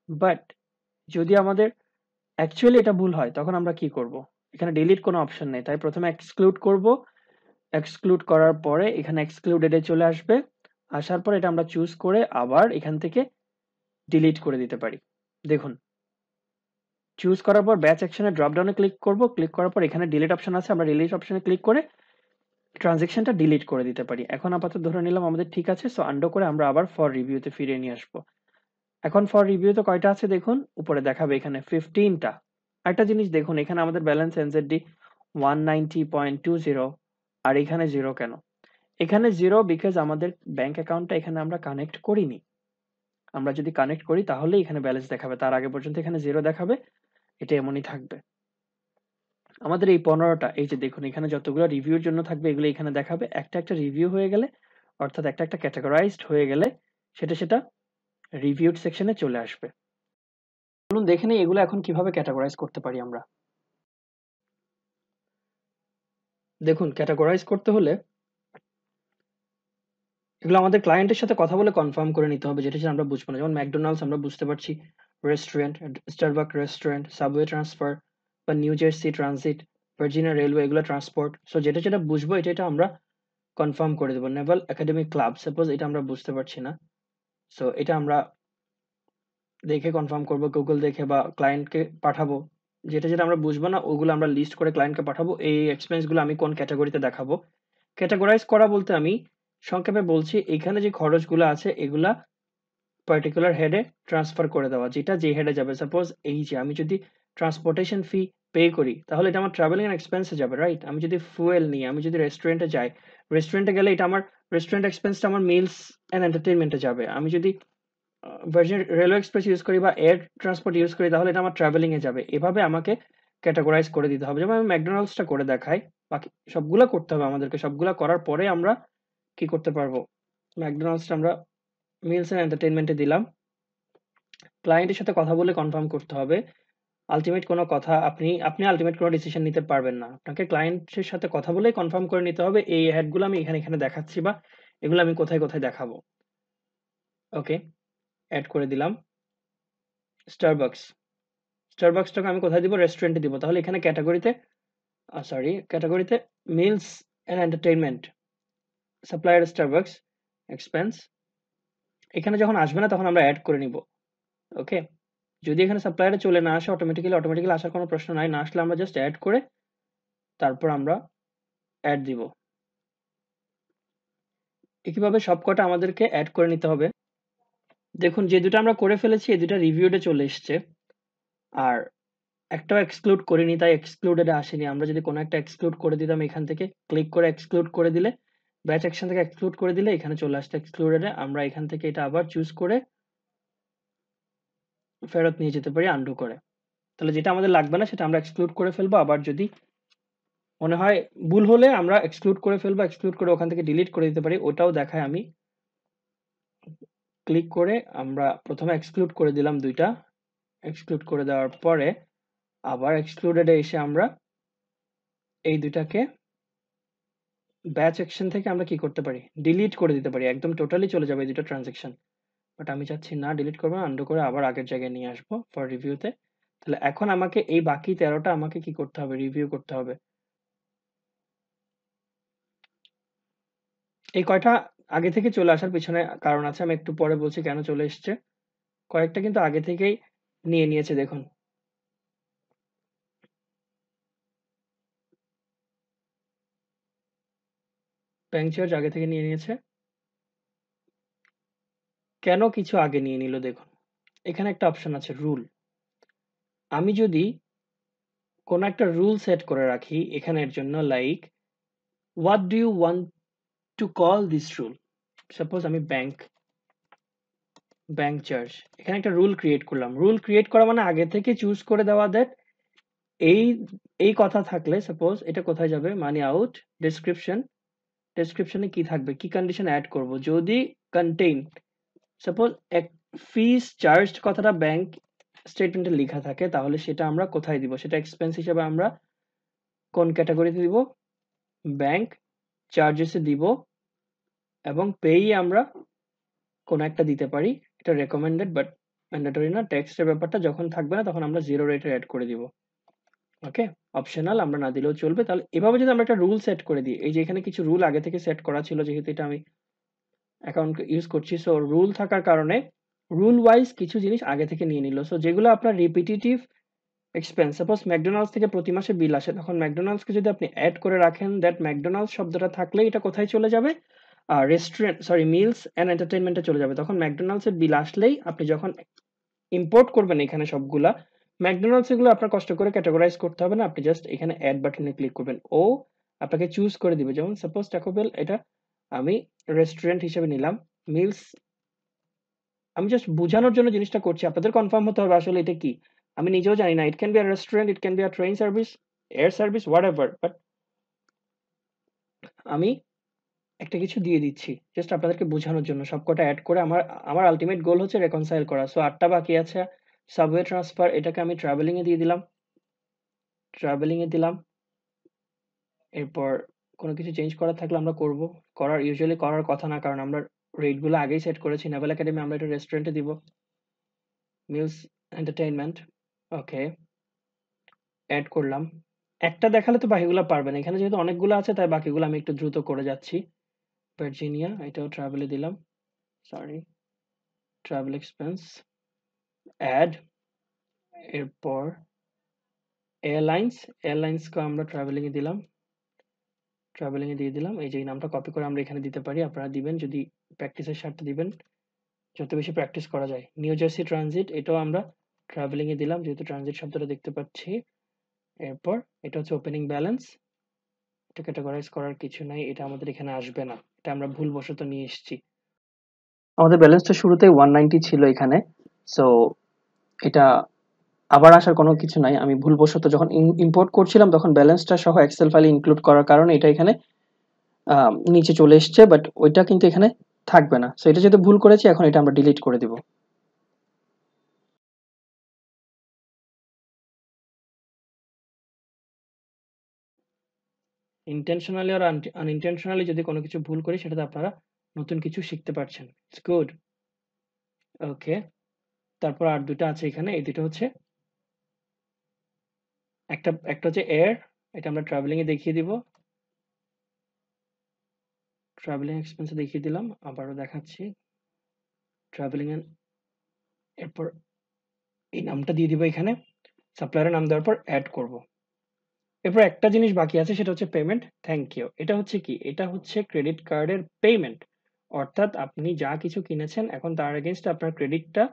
বাট যদি আমাদের অ্যাকচুয়ালি এটা ভুল হয় তখন আমরা কি করব? এখানে ডিলিট কোনো অপশন নেই, তাই প্রথমে এক্সক্লুড করব, এক্সক্লুড করার পরে এখানে এক্সক্লুডেড এ চলে আসবে, আসার পর এটা আমরা চুজ করে আবার এখান থেকে ডিলিট করে দিতে পারি। দেখুন চুজ করার পর ব্যাচ অ্যাকশনে ড্রপ ডাউনে ক্লিক করব, ক্লিক করার পর এখানে ডিলিট অপশন আছে, আমরা ডিলিট অপশনে ক্লিক করে ট্রানজেকশনটা ডিলিট করে দিতে পারি। এখন আপাতত ধরে নিলাম আমাদের ঠিক আছে, সো আন্ডু করে আমরা আবার ফর রিভিউতে ফিরে নিয়ে আসবো। এখন ফর রিভিউতে কয়টা আছে দেখুন, উপরে দেখাবে এখানে 15টা। একটা জিনিস দেখুন, এখানে আমাদের ব্যালেন্স এনজেডডি 190.20, আর এখানে জিরো কেন? এখানে জিরো বিকজ আমাদের ব্যাংক অ্যাকাউন্টটা এখানে আমরা কানেক্ট করিনি। আমরা যদি কানেক্ট করি তাহলে এখানে ব্যালেন্স দেখাবে, তার আগে পর্যন্ত এখানে জিরো দেখাবে, এটা এমনই থাকবে। আমাদের এই 15টা, এই যে দেখুন এখানে যতগুলো রিভিউর জন্য থাকবে এগুলো এখানে দেখাবে, একটা একটা রিভিউ হয়ে গেলে, অর্থাৎ একটা একটা ক্যাটাগরাইজড হয়ে গেলে সেটা রিভিউড সেকশনে চলে আসবে। চলুন দেখে নেই এগুলো এখন কিভাবে ক্যাটাগরাইজ করতে পারি আমরা। দেখুন ক্যাটাগরাইজ করতে হলে এগুলো আমাদের ক্লায়েন্টের সাথে কথা বলে কনফার্ম করে নিতে হবে, যেটা আমরা বুঝবো না। যেমন ম্যাকডোনাল্ডস আমরা বুঝতে পারছি restaurant, Starbuck restaurant, subway transfer, বা new jersey transit, Virginia railway, এগুলো ট্রান্সপোর্ট। সো যেটা বুঝবো এটা আমরা কনফার্ম করে দেবো। নেভাল একাডেমিক ক্লাব, সাপোজ এটা আমরা বুঝতে পারছি না, সো এটা আমরা দেখে কনফার্ম করবো, গুগল দেখে, বা ক্লায়েন্টকে পাঠাবো। যেটা আমরা বুঝবো না ওগুলো আমরা লিস্ট করে ক্লায়েন্টকে পাঠাবো, এই এক্সপেন্সগুলো আমি কোন ক্যাটাগরিতে দেখাবো। ক্যাটাগরাইজ করা বলতে আমি সংক্ষেপে বলছি, এখানে যে খরচগুলো আছে এগুলা পার্টিকুলার হেডে ট্রান্সফার করে দেওয়া, যেটা যে হেডে যাবে। সাপোজ এই যে আমি যদি ট্রান্সপোর্টেশন ফি পে করি তাহলে এটা আমার ট্রাভেলিং এন্ড এক্সপেন্সে যাবে, রাইট? আমি যদি ফুয়েল নিই, আমি যদি রেস্টুরেন্টে যাই, রেস্টুরেন্টে গেলে এটা আমার রেস্টুরেন্ট এক্সপেন্সটা আমার মিলস এন্ড এন্টারটেইনমেন্টে যাবে। আমি যদি ভার্জিন রেলওয়ে এক্সপ্রেস ইউজ করি বা এয়ার ট্রান্সপোর্ট ইউজ করি তাহলে এটা আমার ট্রাভেলিং এ যাবে। এভাবে আমাকে ক্যাটাগরাইজ করে দিতে হবে। যেমন আমি ম্যাকডোনাল্ডসটা করে দেখাই, বাকি সবগুলা করতে হবে আমাদেরকে। সবগুলা করার পরে আমরা কি করতে পারবো, ম্যাকডোনাল্ডসটা আমরা মিলস এন্ড এন্টারটেইনমেন্টে দিলাম। ক্লায়েন্টের সাথে কথা বলে কনফার্ম করতে হবে। আল্টিমেট কোনো কথা আপনি আল্টিমেট কোনো ডিসিশন নিতে পারবেন না। আপনাকে ক্লায়েন্টের সাথে কথা বলেই কনফার্ম করে নিতে হবে এই অ্যাডগুলো আমি এখানে দেখাচ্ছি, বা এগুলো আমি কোথায় কোথায় দেখাবো। ওকে, অ্যাড করে দিলাম স্টারবাকস। স্টারবাকসটাকে আমি কোথায় দিব? রেস্টুরেন্টে দিব। তাহলে এখানে ক্যাটাগরিতে meals and entertainment, supplier Starbucks, expense. এখানে যখন আসবে না তখন আমরা অ্যাড করে নিব। ওকে? যদি এখানে সাপ্লায়ারে চলে না আসে অটোমেটিক্যালি আসার কোনো প্রশ্ন নাই। না আসলে আমরা জাস্ট অ্যাড করে তারপর আমরা অ্যাড দিব। একইভাবে সবকটা আমাদেরকে অ্যাড করে নিতে হবে। দেখুন যে দুটো আমরা করে ফেলেছি এই দুটো রিভিউডে চলে এসছে। আর একটাও এক্সক্লুড করিনি, তাই এক্সক্লুডেড আসেনি। আমরা যদি কোনো একটা এক্সক্লুড করে দিতাম এখান থেকে ক্লিক করে এক্সক্লুড করে দিলে, ব্যাচ অ্যাকশন থেকে এক্সক্লুড করে দিলে এখানে চলে আসতো এক্সক্লুডেডে। আমরা এখান থেকে এটা আবার চুজ করে ফেরত নিয়ে যেতে পারি আনডু করে। তাহলে যেটা আমাদের লাগবে না সেটা আমরা এক্সক্লুড করে ফেলবো। আবার যদি মনে হয় ভুল হলে আমরা এক্সক্লুড করে ফেলবো, এক্সক্লুড করে ওখান থেকে ডিলিট করে দিতে পারি, ওটাও দেখায়। আমি ক্লিক করে আমরা প্রথমে এক্সক্লুড করে দিলাম দুইটা, এক্সক্লুড করে দেওয়ার পরে আবার এক্সক্লুডেডে এসে আমরা এই দুইটাকে ব্যাচ অ্যাকশন থেকে আমরা কি করতে পারি? ডিলিট করে দিতে পারি। একদম টোটালি চলে যাবে এই দুটো ট্রানজাকশন। বাট আমি চাচ্ছি না, ডিলিট করবো না, আনডু করে আবার আগের জায়গায় নিয়ে আসবো ফর রিভিউতে। তাহলে এখন আমাকে এই বাকি 13টা আমাকে কি করতে হবে? রিভিউ করতে হবে। এই কয়টা আগে থেকে চলে আসার পিছনে কারণ আছে, আমি একটু পরে বলছি কেন চলে এসছে। কয়েকটা কিন্তু আগে থেকেই নিয়ে নিয়েছে। দেখুন ব্যাংক চার্জ আগে থেকে নিয়ে নিয়েছে। কেন কিছু আগে নিয়ে নিল? দেখুন এখানে একটা অপশন আছে রুল। আমি যদি কোনো একটা রুল সেট করে রাখি এখানের জন্য, like what do you want to call this rule, suppose আমি ব্যাংক চার্জ, এখানে একটা রুল ক্রিয়েট করলাম। রুল ক্রিয়েট করা মানে আগে থেকে চুজ করে দেওয়া দ্যাট এই এই কথা থাকলে সাপোজ এটা কোথায় যাবে? মানি আউট, ডেসক্রিপশনে কি থাকবে, কি কন্ডিশন অ্যাড করব। যদি কন্টেইন সাপোজ এক ফিস চার্জড কথাটা ব্যাংক স্টেটমেন্টে লেখা থাকে তাহলে সেটা আমরা কোথায় দিব? সেটা এক্সপেন্স হিসেবে আমরা কোন ক্যাটাগরিতে দিব? ব্যাংক চার্জেসে দিব, এবং পেই আমরা কোন একটা দিতে পারি। এটা রেকমেন্ডেড বাট ম্যান্ডেটরি না। টেক্সটের ব্যাপারটা যখন থাকবে না তখন আমরা জিরো রেটে অ্যাড করে দিব। ওকে, অপশনাল, আমরা না দিলেও চলবে। তাহলে এভাবে যদি আমরা একটা রুল সেট করে দিই, এই যে এখানে কিছু রুল আগে থেকে সেট করা ছিল যেহেতু এটা আমি অ্যাকাউন্ট ইউজ করছি, সো রুল থাকার কারণে রুল ওয়াইজ কিছু জিনিস আগে থেকে নিয়ে নিল। সো যেগুলো আপনার রিপিটিটিভ এক্সপেন্স, সাপোজ ম্যাকডোনাল্ডস থেকে প্রতি মাসে বিল আসে, তখন ম্যাকডোনাল্ডসকে যদি আপনি অ্যাড করে রাখেন, দ্যাট ম্যাকডোনাল্ডস শব্দটা থাকলে এটা কোথায় চলে যাবে? মিলস অ্যান্ড এন্টারটেইনমেন্টে চলে যাবে। তখন ম্যাকডোনাল্ডস এর বিল আসলেই আপনি যখন ইম্পোর্ট করবেন এখানে সবগুলা ম্যাকডোনাল্ডস, এগুলো আপনার কষ্ট করে ক্যাটাগরাইজ করতে হবে না। আপনি জাস্ট এখানে অ্যাড বাটনে ক্লিক করবেন, ও আপনাকে চুজ করে দিবে। যেমন সাপোজ ট্যাকো বেল, এটা আমি রেস্টুরেন্ট হিসেবে নিলাম। মিলস, আমি জাস্ট বোঝানোর জন্য জিনিসটা করছি, আপনাদের কনফার্ম হতে হবে আসলে এটা কি। আমি নিজেও জানি না। It can be a restaurant, it can be a train service, air service, whatever, but আমি একটা কিছু দিয়ে দিচ্ছি জাস্ট আপনাদেরকে বোঝানোর জন্য। সবকটা অ্যাড করে আমার আমার আলটিমেট গোল হচ্ছে রেকনসাইল করা। সো 8টা বাকি আছে। সাবওয়ে ট্রান্সফার, এটাকে আমি ট্রাভেলিং এ দিয়ে দিলাম, ট্রাভেলিং এ দিলাম। এরপর কোনো কিছু চেঞ্জ করার থাকলে আমরা করব। ইউজুয়ালি করার কথা না, কারণ আমরা রেট গুলো আগেই সেট করেছি। নেভাল একাডেমি আমরা এটা রেস্টুরেন্টে দিব। মিলস এন্টারটেইনমেন্ট, ওকে, অ্যাড করলাম। একটা দেখালে তো বাকিগুলো পারবেন। এখানে যেহেতু অনেকগুলো আছে তাই বাকিগুলো আমি একটু দ্রুত করে যাচ্ছি। ভার্জিনিয়া, এটাও ট্রাভেলে দিলাম, সরি, ট্রাভেল এক্সপেন্স, অ্যাড। এরপর এয়ারলাইন্সকে আমরা ট্রাভেলিং এ দিলাম, ট্রাভেলিং এ দিয়ে দিলাম। এই যে এই নামটা কপি করে আমরা এখানে দিতে পারি, আপনারা দিবেন যদি প্র্যাকটিসের স্বার্থে দিবেন, যত বেশি প্র্যাকটিস করা যায়। নিউ জার্সি ট্রানজিট, এটাও আমরা ট্রাভেলিং এ দিলাম যেহেতু ট্রানজিট শব্দটা দেখতে পাচ্ছি। এরপর এটা হচ্ছে ওপেনিং ব্যালেন্স, এটা ক্যাটাগরাইজ করার কিছু নাই, এটা আমাদের এখানে আসবে না, এটা আমরা ভুলবশত নিয়ে এসেছি। আমাদের ব্যালেন্সটা শুরুতেই 190 ছিল এখানে, সো এটা আবার আসার কোনো কিছু নাই। আমি ভুলবশত যখন ইম্পোর্ট করছিলাম তখন ব্যালেন্সটা সহ এক্সেল ফাইলে ইনক্লুড করার কারণে এটা এখানে নিচে চলে এসছে, বাট ওইটা কিন্তু এখানে থাকবে না। সো এটা যেহেতু ভুল করেছি এখন এটা আমরা ডিলিট করে দিব। ইন্টেনশনালি আর আনইনটেনশনালি যদি কোনো কিছু ভুল করি সেটাতে আপনারা নতুন কিছু শিখতে পারছেন। It's good. ওকে, তারপর আর দুটো আছে এখানে, এই দুটো হচ্ছে একটা হচ্ছে এয়ার, এটা আমরা ট্রাভেলিং এ দেখিয়ে দিব, ট্রাভেলিং এক্সপেন্সে দেখিয়ে দিলাম, আবারও দেখাচ্ছি ট্রাভেলিং এর। এরপর এই নামটা দিয়ে দিব, এখানে সাপ্লায়ারের নাম দেওয়ার পর অ্যাড করব। এরপর একটা জিনিস বাকি আছে, সেটা হচ্ছে পেমেন্ট থ্যাংক ইউ। এটা হচ্ছে কি, এটা হচ্ছে ক্রেডিট কার্ডের পেমেন্ট। অর্থাৎ আপনি যা কিছু কিনেছেন এখন তার এগেইনস্টে আপনার ক্রেডিটটা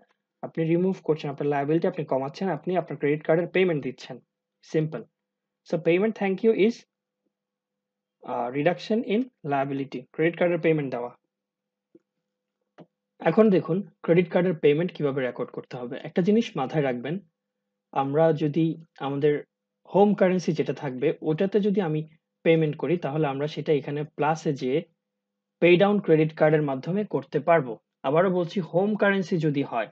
আপনি রিমুভ করছেন, আপনার লায়াবিলিটি আপনি কমাচ্ছেন, আপনি আপনার ক্রেডিট কার্ডের পেমেন্ট দিচ্ছেন। Simple. So payment thank you is reduction in liability, credit কার্ডের পেমেন্ট দেওয়া। এখন দেখুন ক্রেডিট কার্ডের পেমেন্ট কিভাবে রেকর্ড করতে হবে। একটা জিনিস মাথায় রাখবেন, আমরা যদি আমাদের হোম কারেন্সি যেটা থাকবে ওটাতে যদি আমি পেমেন্ট করি, তাহলে আমরা সেটা এখানে প্লাসে যেয়ে পে ডাউন ক্রেডিট কার্ডের মাধ্যমে করতে পারবো। আবারও বলছি, হোম কারেন্সি যদি হয়,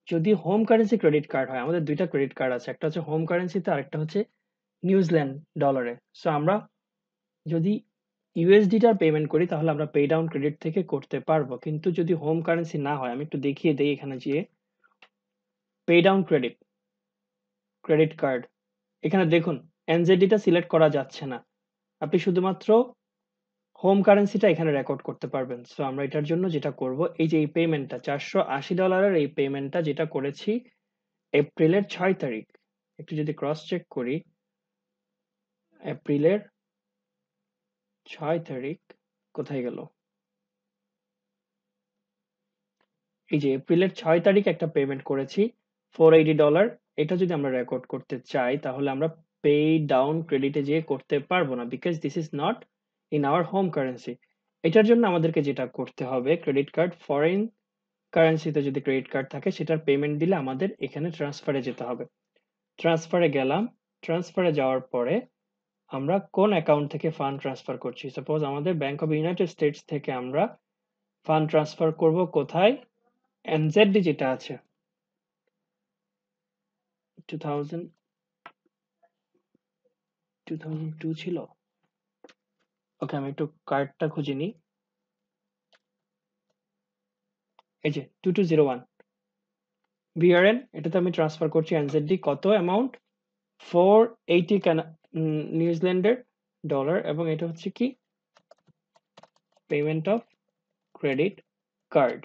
যদি হোম কারেন্সি ক্রেডিট কার্ড হয়, আমাদের দুইটা ক্রেডিট কার্ড আছে, একটা হচ্ছে হোম কারেন্সিতে আর একটা হচ্ছে নিউজিল্যান্ড ডলারে। সো আমরা যদি ইউএসডিটার পেমেন্ট করি তাহলে আমরা পে ডাউন ক্রেডিট থেকে করতে পারবো, কিন্তু যদি হোম কারেন্সি না হয়, আমি একটু দেখিয়ে দেই এখানে যেয়ে pay down credit credit card, এখানে দেখুন এনজেডিটা সিলেক্ট করা যাচ্ছে না, আপনি শুধুমাত্র হোম কারেন্সিটা এখানে রেকর্ড করতে পারবেন। সো আমরা এটার জন্য যেটা করব, এই যে এই পেমেন্টটা $480 এই পেমেন্টটা যেটা করেছি এপ্রিলের 6 তারিখ, একটু যদি ক্রস চেক করি, এপ্রিলের 6 তারিখ কোথায় গেল, এই যে এপ্রিলের 6 তারিখ একটা পেমেন্ট করেছি $480। এটা যদি আমরা রেকর্ড করতে চাই তাহলে আমরা পে ডাউন ক্রেডিটে যেয়ে করতে পারবো না, because this is not in our home currency. এটার জন্য আমাদেরকে যেটা করতে হবে, ক্রেডিট কার্ড ফরেন কারেন্সিতে যদি ক্রেডিট কার্ড থাকে সেটার পেমেন্ট দিলে আমাদের এখানে ট্রান্সফারে যেতে হবে। ট্রান্সফারে গেলাম, ট্রান্সফারে যাওয়ার পরে আমরা কোন অ্যাকাউন্ট থেকে ফান্ড ট্রান্সফার করছি, সাপোজ আমাদের ব্যাংক অফ ইউনাইটেড স্টেটস থেকে আমরা ফান্ড ট্রান্সফার করব কোথায়, এনজেডডি যেটা আছে 2002 ছিল। ওকে, আমি একটু কার্ডটা খুঁজে নিই। এই যে 2201 ভিআরএন, এটাতে আমি ট্রান্সফার করছি এনজেডডি। কত অ্যামাউন্ট? 480 নিউজিল্যান্ডের ডলার, এবং এটা হচ্ছে কি পেমেন্ট অফ ক্রেডিট কার্ড।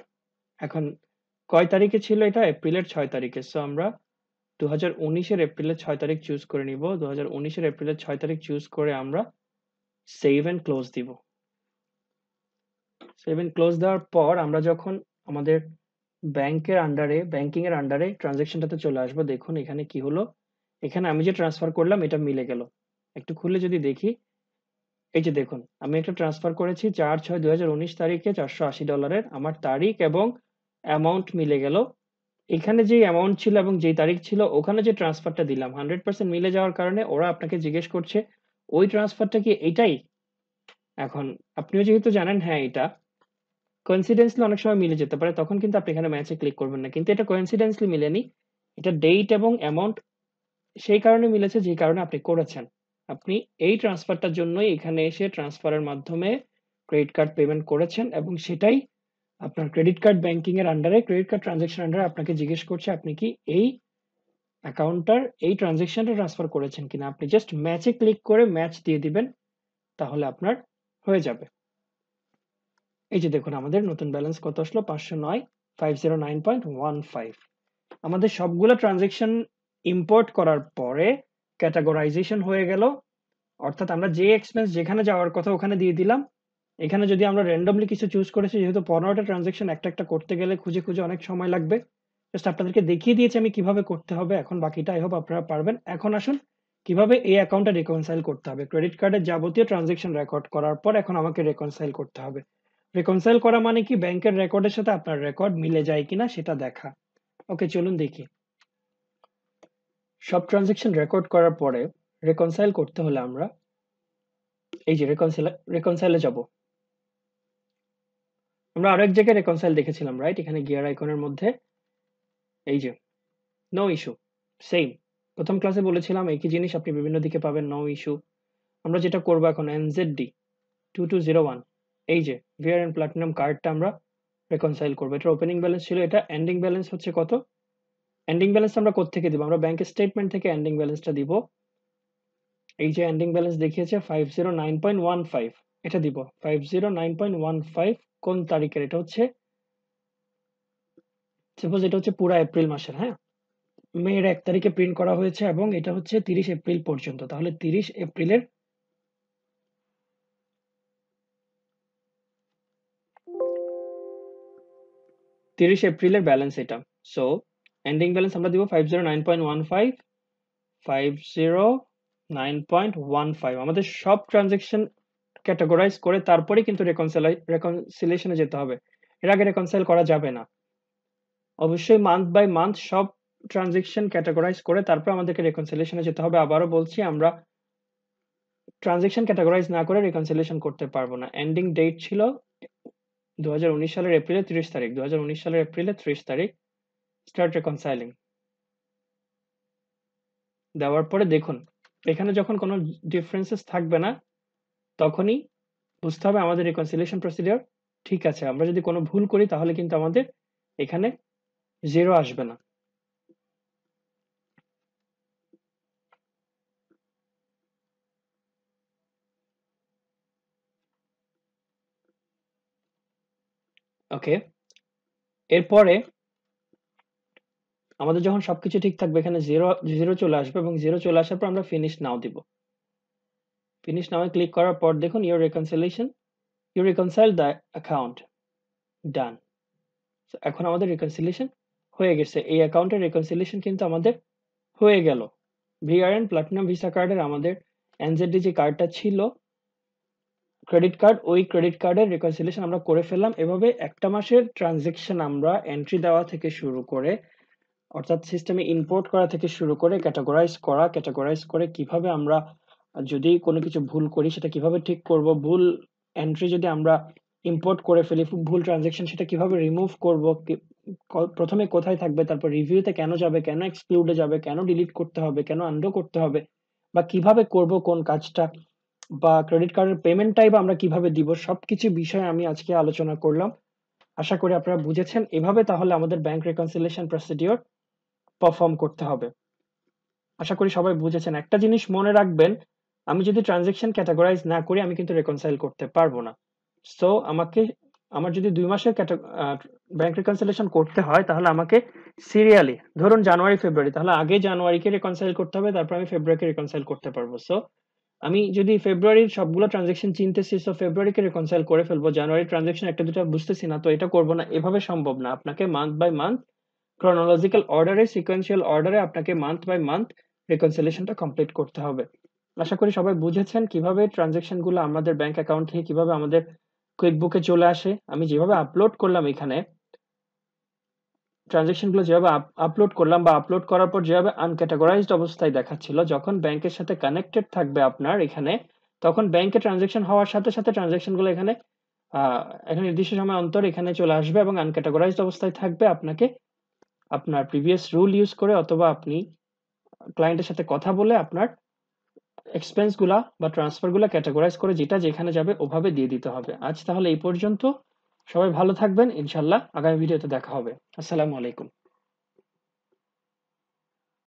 এখন কয় তারিখে ছিল এটা? এপ্রিলের 6 তারিখে। সো আমরা 2019-এর এপ্রিলের 6 তারিখ চুজ করে নিব। 2019-এর এপ্রিলের 6 তারিখ চুজ করে আমরা সেভ এন্ড ক্লোজ দিব। সেভ এন্ড ক্লোজ দেওয়ার পর আমরা যখন আমাদের ব্যাংকিং এর আন্ডারে ট্রানজেকশনটাতে চলে আসবো, দেখুন এখানে কি হলো, এখানে আমি যে ট্রান্সফার করলাম এটা মিলে গেল। একটু খুলে যদি দেখি, এই যে দেখুন আমি একটা ট্রান্সফার করেছি 4/6/2019 তারিখে $480, আমার তারিখ এবং অ্যামাউন্ট মিলে গেল। এখানে যে অ্যামাউন্ট ছিল এবং যেই তারিখ ছিল ওখানে যে ট্রান্সফারটা দিলাম 100% মিলে যাওয়ার কারণে ওরা আপনাকে জিজ্ঞেস করছে ওই ট্রান্সফারটা কি এটাই। এখন আপনিও যেহেতু জানেন হ্যাঁ এটা, কোইন্সিডেন্সলি অনেক সময় মিলে যেতে পারে, তখন কিন্তু আপনি এখানে ম্যাচে ক্লিক করবেন না, কিন্তু এটা কোইন্সিডেন্সলি মিলেনি, এটা ডেট এবং অ্যামাউন্ট সেই কারণে মিলেছে যে কারণে আপনি করেছেন। আপনি এই ট্রান্সফারটার জন্যই এখানে এসে ট্রান্সফারের মাধ্যমে ক্রেডিট কার্ড পেমেন্ট করেছেন, এবং সেটাই আপনার ক্রেডিট কার্ড ব্যাংকিং এর আন্ডারে, ক্রেডিট কার্ড ট্রানজাকশন আন্ডারে আপনাকে জিজ্ঞেস করছে আপনি কি এই অ্যাকাউন্টটার এই ট্রানজাকশনটা ট্রান্সফার করেছেন কিনা। আপনি জাস্ট ম্যাচে ক্লিক করে ম্যাচ দিয়ে দিবেন, তাহলে আপনার হয়ে যাবে। এই যে দেখুন আমাদের নতুন ব্যালেন্স কত আসলো, 509.15। আমাদের সবগুলো ট্রানজাকশন ইম্পোর্ট করার পরে ক্যাটাগরাইজেশন হয়ে গেল, অর্থাৎ আমরা যে এক্সপেন্স যেখানে যাওয়ার কথা ওখানে দিয়ে দিলাম। এখানে যদি আমরা র্যান্ডমলি কিছু চুজ করেছি, যেহেতু 15টা ট্রানজাকশন একটা একটা করতে গেলে খুঁজে খুঁজে অনেক সময় লাগবে, জাস্ট আপনাদেরকে দেখিয়ে দিয়েছি আমি কিভাবে করতে হবে। এখন বাকিটা আই হোপ আপনারা পারবেন। এখন আসুন কিভাবে এই অ্যাকাউন্টটা রিকনসাইল করতে হবে। ক্রেডিট কার্ডের যাবতীয় ট্রানজাকশন রেকর্ড করার পর এখন আমাকে রিকনসাইল করতে হবে। রিকনসাইল করা মানে কি, ব্যাংকের রেকর্ডের সাথে আপনার রেকর্ড মিলে যায় কিনা সেটা দেখা। ওকে, চলুন দেখি। সব ট্রানজাকশন রেকর্ড করার পরে রিকনসাইল করতে হলে আমরা এই যে রিকনসাইলে যাব। আমরা আরো এক জায়গায় রিকনসাইল দেখেছিলাম, রাইট? এখানে গিয়ার আইকনের মধ্যে এই যে নো ইস্যু, সেম প্রথম ক্লাসে বলেছিলাম একই জিনিস আপনি বিভিন্ন দিকে পাবেন, নো ইস্যু। আমরা যেটা করবো এখন এনজেডডি 2201, এই যে ভিআর এন্ড প্লাটিনাম কার্ডটা আমরা রিকনসাইল করবো। এটা ওপেনিং ব্যালেন্স ছিল, এটা এন্ডিং ব্যালেন্স হচ্ছে কত। এন্ডিং ব্যালেন্স আমরা কোত্থেকে দিব? আমরা ব্যাংক স্টেটমেন্ট থেকে এন্ডিং ব্যালেন্সটা দিব। এই যে এন্ডিং ব্যালেন্স দেখিয়েছে 509.15, এটা দিব 509.15 কোন তারিখের? এটা হচ্ছে সাপোজ এটা হচ্ছে পুরা এপ্রিল মাসের, হ্যাঁ? মের 1 তারিখে প্রিন্ট করা হয়েছে এবং এটা হচ্ছে 30 এপ্রিল পর্যন্ত। তাহলে 30 এপ্রিলের ব্যালেন্স এটা। সো এন্ডিং ব্যালেন্স আমরা দিব 509.15, 509.15। আমাদের সব ট্রানজাকশন ক্যাটেগরাইজ করে তারপরে কিন্তু রেকনসিলিয়েশনে যেতে হবে। এর আগে রেকনসাইল করা যাবে না। অবশ্যই মান্থ বাই মান্থ সব ট্রানজাকশন ক্যাটেগরাইজ করে তারপর আমাদেরকে রেকনসিলিয়েশনে যেতে হবে। আবারও বলছি, আমরা ট্রানজাকশন ক্যাটেগরাইজ না করে রেকনসিলিয়েশন করতে পারবো না। এন্ডিং ডেট ছিল 2019 সালের এপ্রিলের 30 তারিখ। 2019 সালের এপ্রিলের 30 তারিখ স্টার্ট রেকনসাইলিং দেওয়ার পরে দেখুন এখানে যখন কোনো ডিফারেন্সেস থাকবে না তখনই বুঝতে হবে আমাদের রেকনসিলিয়েশন প্রসিডিওর ঠিক আছে। আমরা যদি কোনো ভুল করি তাহলে কিন্তু আমাদের এখানে 0 আসবে না। ওকে, এরপরে আমাদের যখন সবকিছু ঠিক থাকবে এখানে 0 চলে আসবে এবং 0 চলে আসার পর আমরা ফিনিশ নাও দিব। ফিনিশ নাও এ ক্লিক করার পর দেখুন ইউ রিকনসাইল দ্য অ্যাকাউন্ট ডান। এখন আমাদের রিকনসিলিয়েশন হয়ে গেছে। এই অ্যাকাউন্টের রিকনসিলিয়েশন কিন্তু আমাদের হয়ে গেল। ভিআরএন প্লাটিনাম ভিসা কার্ডের আমাদের এনজেডি যে কার্ডটা ছিল ক্রেডিট কার্ড, ওই ক্রেডিট কার্ডের রিকনসিলিয়েশন আমরা করে ফেললাম। এভাবে একটা মাসের ট্রানজেকশন আমরা এন্ট্রি দেওয়া থেকে শুরু করে অর্থাৎ সিস্টেমে ইম্পোর্ট করা থেকে শুরু করে ক্যাটাগরাইজ করে কিভাবে আমরা যদি কোনো কিছু ভুল করি সেটা কিভাবে ঠিক করব, ভুল এন্ট্রি যদি আমরা ইম্পোর্ট করে ফেলি, ভুল ট্রানজেকশন সেটা কিভাবে রিমুভ করব, প্রথমে কোথায় থাকবে, তারপর রিভিউতে কেন যাবে, কেন এক্সক্লুডে যাবে, কেন ডিলিট করতে হবে, কেন আনডু করতে হবে, বা কিভাবে করব কোন কাজটা, বা ক্রেডিট কার্ডের পেমেন্ট টাইপ আমরা কিভাবে দিব, সবকিছু বিষয়ে আমি আজকে আলোচনা করলাম। আশা করি আপনারা বুঝেছেন। এভাবে তাহলে আমাদের ব্যাংক রেকনসিলিয়েশন প্রসিডিওর পারফর্ম করতে হবে। আশা করি সবাই বুঝেছেন। একটা জিনিস মনে রাখবেন, আমি যদি ট্রানজাকশন ক্যাটাগরাইজ না করি আমি কিন্তু রেকনসাইল করতে পারবো না। সো আমার যদি 2 মাসের ব্যাংক রেকনসিলিয়েশন করতে হয় তাহলে আমাকে সিরিয়ালি, ধরুন জানুয়ারি ফেব্রুয়ারি, তাহলে আগে জানুয়ারিকে রেকনসাইল করতে হবে, তারপর আমি ফেব্রুয়ারিকে রেকনসাইল করতে পারবো। সো আমি যদি ফেব্রুয়ারির সবগুলো ট্রানজাকশন চিনতেছি, সো ফেব্রুয়ারিকে রেকনসাইল করে ফেলবো, জানুয়ারির ট্রানজাকশন একটা দুটো বুঝতেছি না, তো এটা করবো না। এভাবে সম্ভব না। আপনাকে মান্থ বাই মান্থ ক্রনোলজিক্যাল অর্ডারে, সিকোয়েন্সিয়াল অর্ডারে আপনাকে মান্থ বাই মান্থ রেকনসিলিয়েশনটা কমপ্লিট করতে হবে। আশা করি সবাই বুঝেছেন কিভাবে ট্রানজাকশন গুলো আমাদের ব্যাংক অ্যাকাউন্ট থেকে কিভাবে আমাদের কুইক বুকে চলে আসে। আমি যেভাবে আপলোড করলাম এখানে ট্রানজাকশন গুলো যেভাবে আপলোড করলাম বা আপলোড করার পর যেভাবে আনক্যাটাগরাইজড অবস্থায় দেখাচ্ছিল, যখন ব্যাংকের সাথে কানেক্টেড থাকবে আপনার এখানে, তখন ব্যাংকে ট্রানজাকশন হওয়ার সাথে সাথে ট্রানজাকশন গুলো এখানে একটা নির্দিষ্ট সময় অন্তর এখানে চলে আসবে এবং আনক্যাটাগরাইজড অবস্থায় থাকবে। আপনাকে আপনার প্রিভিয়াস রুল ইউজ করে অথবা আপনি ক্লায়েন্টের সাথে কথা বলে আপনার এক্সপেন্স গুলা বা ট্রান্সফার গুলা ক্যাটাগরাইজ করে যেটা যেখানে যাবে ওভাবে দিয়ে দিতে হবে। আজ তাহলে এই পর্যন্ত। সবাই ভালো থাকবেন। ইনশাল্লাহ আগামী ভিডিওতে দেখা হবে। আসসালামু আলাইকুম।